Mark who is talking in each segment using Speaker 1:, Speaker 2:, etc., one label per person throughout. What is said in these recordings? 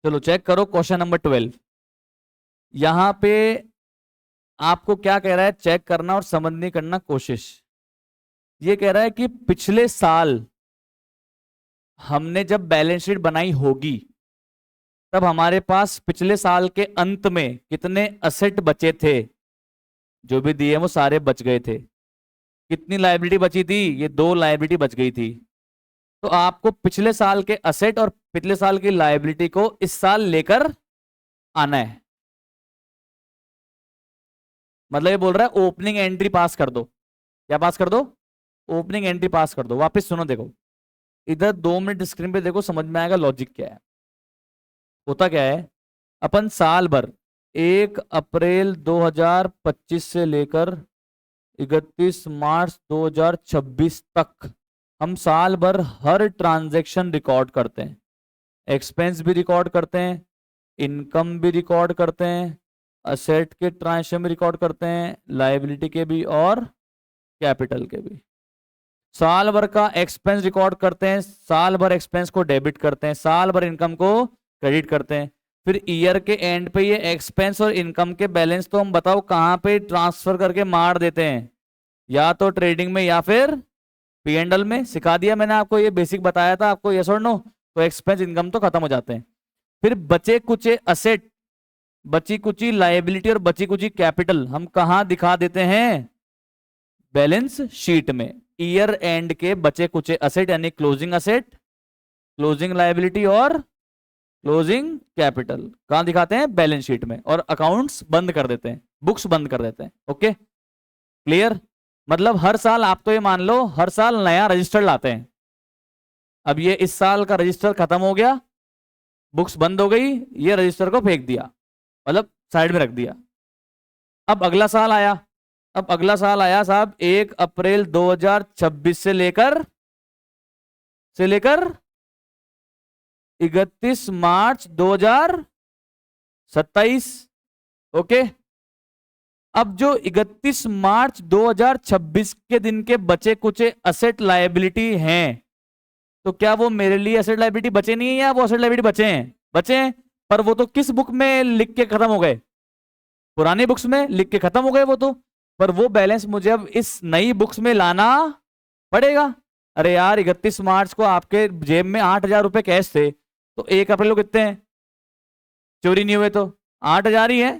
Speaker 1: चलो चेक करो question number 12। यहां पे आपको क्या कह रहा है, चेक करना और समझने करना कोशिश। ये कह रहा है कि पिछले साल हमने जब बैलेंस शीट बनाई होगी, तब हमारे पास पिछले साल के अंत में कितने असेट बचे थे। जो भी दिए वो सारे बच गए थे। कितनी लायबिलिटी बची थी, ये दो लायबिलिटी बच गई थी। तो आपको पिछले साल के असेट और पिछले साल की लायबिलिटी को इस साल लेकर आना है। मतलब ये बोल रहा है ओपनिंग एंट्री पास कर दो। क्या पास कर दो? ओपनिंग एंट्री पास कर दो। वापस सुनो, देखो इधर 2 मिनट स्क्रीन पे देखो, समझ में आएगा लॉजिक क्या है। होता क्या है, अपन साल भर 1 अप्रैल 2025 से लेकर 31 मार्च 2026 तक हम साल भर हर ट्रांजैक्शन रिकॉर्ड करते हैं। एक्सपेंस भी रिकॉर्ड करते हैं, इनकम भी रिकॉर्ड करते हैं, असेट के ट्रांजैक्शन भी रिकॉर्ड करते हैं, लायबिलिटी के भी और कैपिटल के भी। साल भर का एक्सपेंस रिकॉर्ड करते हैं, साल भर एक्सपेंस को डेबिट करते हैं, साल भर इनकम को क्रेडिट करते हैं। फिर ईयर के एंड पे ये एक्सपेंस और इनकम के बैलेंस तो हम बताओ कहां पे ट्रांसफर करके मार देते हैं, या तो ट्रेडिंग में या फिर P&L में। सिखा दिया मैंने आपको, ये बेसिक बताया था आपको, यस और नो। तो एक्सपेंस इनकम तो खत्म हो जाते हैं। फिर बचे कुचे असेट, बची कुची लायबिलिटी और बची कुची कैपिटल हम कहां दिखा देते हैं? बैलेंस शीट में। ईयर एंड के बचे कुचे असेट यानी क्लोजिंग असेट, क्लोजिंग लायबिलिटी और क्लोजिंग कैपिटल कहां दिखाते हैं? बैलेंस शीट में। और अकाउंट्स बंद कर देते हैं, बुक्स बंद कर देते हैं। Okay, clear? मतलब हर साल आप तो ये मान लो हर साल नया रजिस्टर लाते हैं। अब ये इस साल का रजिस्टर खत्म हो गया, बुक्स बंद हो गई, ये रजिस्टर को फेंक दिया, मतलब साइड में रख दिया। अब अगला साल आया, अब अगला साल आया साहब 1 अप्रैल 2026 से लेकर 31 मार्च 2027। ओके, अब जो 31 मार्च 2026 के दिन के बचे कुचे असेट लायबिलिटी हैं, तो क्या वो मेरे लिए असेट लायबिलिटी बचे नहीं है या वो असेट लायबिलिटी बचे हैं? बचे हैं। पर वो तो किस बुक में लिख के खत्म हो गए? पुरानी बुक्स में लिख के खत्म हो गए वो तो। पर वो बैलेंस मुझे अब इस नई बुक्स में लाना पड़ेगा। अरे यार, 31 मार्च को आपके जेब में 8,000 रुपए कैश थे, तो 1 अप्रैल को कितने हैं? चोरी नहीं हुए तो 8,000 ही है।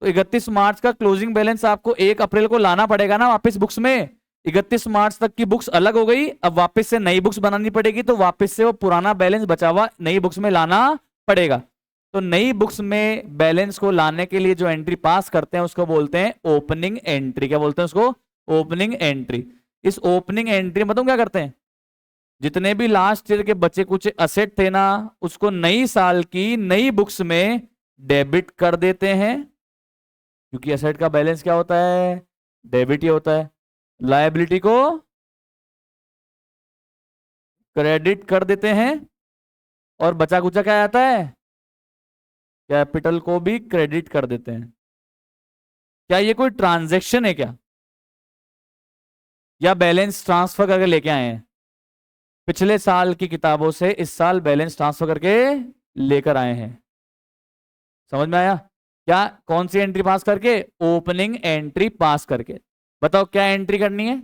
Speaker 1: तो 31 मार्च का क्लोजिंग बैलेंस आपको 1 अप्रैल को लाना पड़ेगा ना वापस बुक्स में। 31 मार्च तक की बुक्स अलग हो गई, अब वापस से नई बुक्स बनानी पड़ेगी, तो वापस से वो पुराना बैलेंस बचा हुआ नई बुक्स में लाना पड़ेगा। तो नई बुक्स में बैलेंस को लाने के लिए जो एंट्री पास करते हैं उसको बोलते हैं ओपनिंग एंट्री। क्या बोलते हैं उसको? Opening entry. इस ओपनिंग एंट्री में तुम क्या करते हैं, जितने भी लास्ट ईयर के बचे कुछ असेट थे ना, उसको नई साल की नई बुक्स में डेबिट कर देते हैं, क्योंकि एसेट का बैलेंस क्या होता है? डेबिट ही होता है। लायबिलिटी को क्रेडिट कर देते हैं, और बचा कुचा क्या आता है? कैपिटल को भी क्रेडिट कर देते हैं। क्या ये कोई ट्रांजैक्शन है क्या, या बैलेंस ट्रांसफर करके लेके आए हैं? पिछले साल की किताबों से इस साल बैलेंस ट्रांसफर करके लेकर आए हैं। समझ में आया? क्या कौन सी एंट्री पास करके? ओपनिंग एंट्री पास करके। बताओ क्या एंट्री करनी है?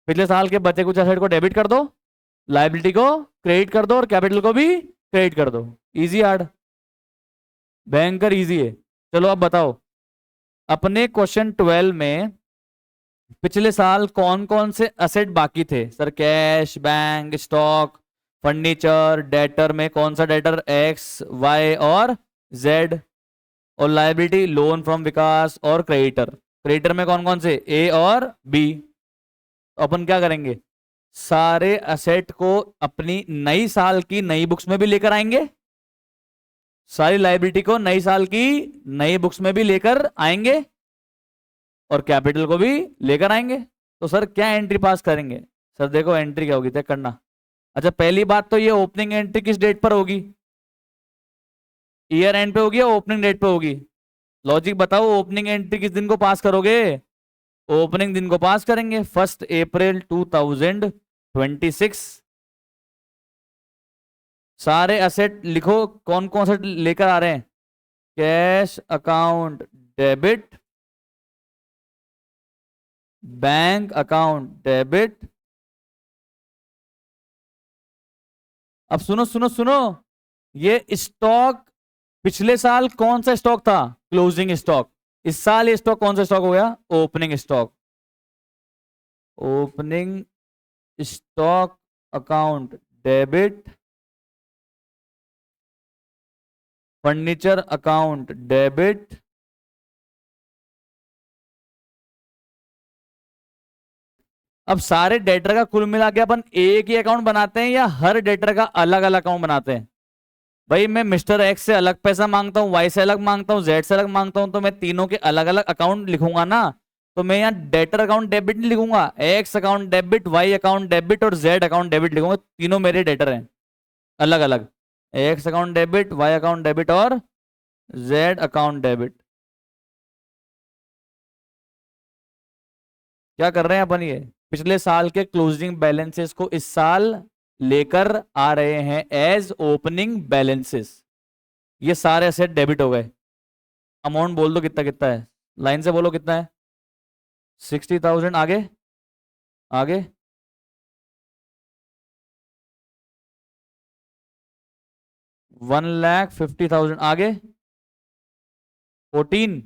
Speaker 1: पिछले साल के बचे कुछ एसेट को डेबिट कर दो, लायबिलिटी को क्रेडिट कर दो और कैपिटल को भी क्रेडिट कर दो। Easy hard? भयंकर इजी है। चलो अब बताओ, अपने क्वेश्चन 12 में पिछले साल कौन कौन से असेट बाकी थे? Sir cash, bank, stock, furniture, debtor में कौन सा डेटर? एक्स, वाई और जेड। और लायबिलिटी लोन फ्रॉम विकास और क्रेडिटर। क्रेडिटर में कौन कौन से? ए और बी। तो अपन क्या करेंगे, सारे असेट को अपनी नई साल की नई बुक्स में भी लेकर आएंगे, सारी लायबिलिटी को नई साल की नई बुक्स में भी लेकर आएंगे, और कैपिटल को भी लेकर आएंगे। तो सर क्या एंट्री पास करेंगे? सर देखो एंट्री क्या होगी, तय करना। अच्छा, पहली बात तो ये ओपनिंग एंट्री किस डेट पर होगी? ईयर एंड पे होगी या ओपनिंग डेट पे होगी? लॉजिक बताओ, ओपनिंग एंट्री किस दिन को पास करोगे? ओपनिंग दिन को पास करेंगे, 1 अप्रैल 2026। सारे असेट लिखो, कौन कौन से लेकर आ रहे हैं। Cash account debit, bank account debit. अब सुनो सुनो सुनो, ये स्टॉक पिछले साल कौन सा स्टॉक था, क्लोजिंग स्टॉक। इस साल ये स्टॉक कौन सा स्टॉक हो गया, opening stock. Opening stock account debit, furniture account debit, अब सारे डेटर का कुल मिला के अपन एक ही अकाउंट बनाते हैं या हर डेटर का अलग अलग अकाउंट बनाते हैं। भाई मैं मिस्टर एक्स से अलग पैसा मांगता हूँ, वाई से अलग मांगता हूँ, जेड से अलग मांगता हूँ, तो मैं तीनों के अलग अलग अकाउंट लिखूंगा ना। तो मैं यहाँ डेटर अकाउंट डेबिट नहीं लिखूंगा, X account debit, Y account debit और जेड अकाउंट डेबिट लिखूंगा। तीनों मेरे डेटर हैं अलग अलग, X account debit, Y account debit और जेड अकाउंट डेबिट। क्या कर रहे हैं अपन, ये पिछले साल के क्लोजिंग बैलेंसेस को इस साल लेकर आ रहे हैं एज ओपनिंग बैलेंसेस। ये सारे एसेट डेबिट हो गए। अमाउंट बोल दो कितना कितना है, लाइन से बोलो कितना है। 60,000। आगे आगे 1,50,000। आगे 14।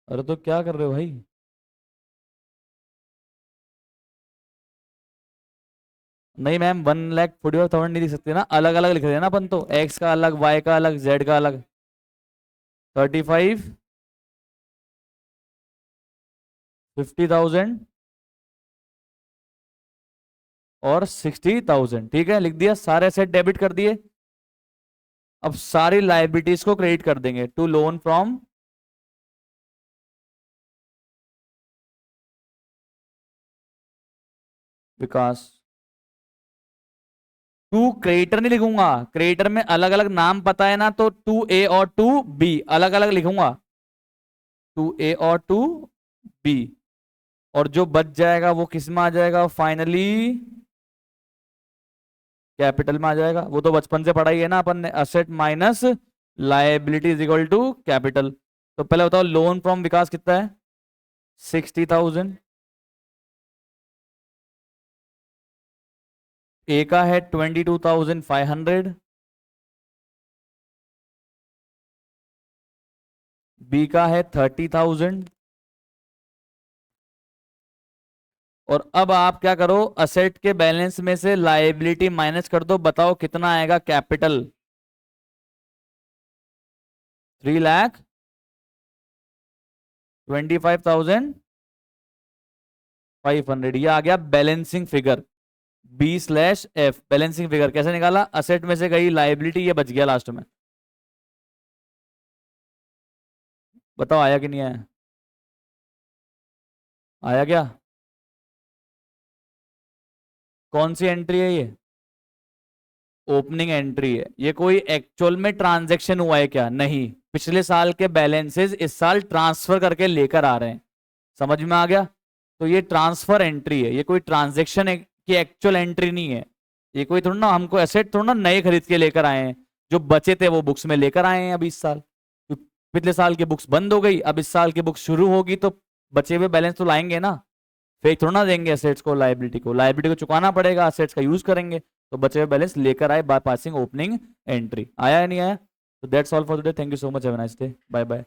Speaker 1: अरे तो क्या कर रहे हो भाई। नहीं मैम, 1,45,000 नहीं लिख सकते ना, अलग अलग लिख रहे हैं ना अपन तो, एक्स का अलग, वाई का अलग, जेड का अलग। 35, 50,000 और 60,000। ठीक है, लिख दिया, सारे सेट डेबिट कर दिए। अब सारी लाइबिलिटीज को क्रेडिट कर देंगे to loan from Vikas. To creditor नहीं लिखूंगा, क्रेडिटर में अलग अलग नाम पता है ना, तो 2A और 2B अलग अलग लिखूंगा, 2A और 2B। और जो बच जाएगा वो किस में आ जाएगा, फाइनली कैपिटल में आ जाएगा। वो तो बचपन से पढ़ा ही है ना अपन ने, asset minus liability is equal to capital. तो पहले बताओ लोन फ्रॉम विकास कितना है, 60,000। ए का है 22,500, बी का है 30,000। और अब आप क्या करो, असेट के बैलेंस में से लाइबिलिटी माइनस कर दो, बताओ कितना आएगा कैपिटल। 3,25,500। ये आ गया balancing figure, B/F। Balancing figure कैसे निकाला, असेट में से गई लाइबिलिटी, ये बच गया लास्ट में। बताओ आया कि नहीं आया, आया क्या। कौन सी एंट्री है ये, ओपनिंग एंट्री है। ये कोई एक्चुअल में ट्रांजैक्शन हुआ है क्या, नहीं। पिछले साल के बैलेंसेस इस साल ट्रांसफर करके लेकर आ रहे हैं, समझ में आ गया। तो ये ट्रांसफर एंट्री है, ये कोई ट्रांजैक्शन की एक्चुअल एंट्री नहीं है। ये कोई थोड़ा ना हमको एसेट थोड़ा ना नए खरीद के लेकर आए हैं, जो बचे थे वो बुक्स में लेकर आए हैं अभी इस साल। तो पिछले साल की बुक्स बंद हो गई, अब इस साल की बुक्स शुरू होगी, तो बचे हुए बैलेंस तो लाएंगे ना। फेक थोड़ा ना देंगे एसेट्स को, लाइबिलिटी को, लाइबिलिटी को चुकाना पड़ेगा, एसेट्स का यूज करेंगे। तो बचे हुए बैलेंस लेकर आए बाय पासिंग ओपनिंग एंट्री। आया या नहीं आया। तो that's all for today, thank you so much, have a nice day, bye bye.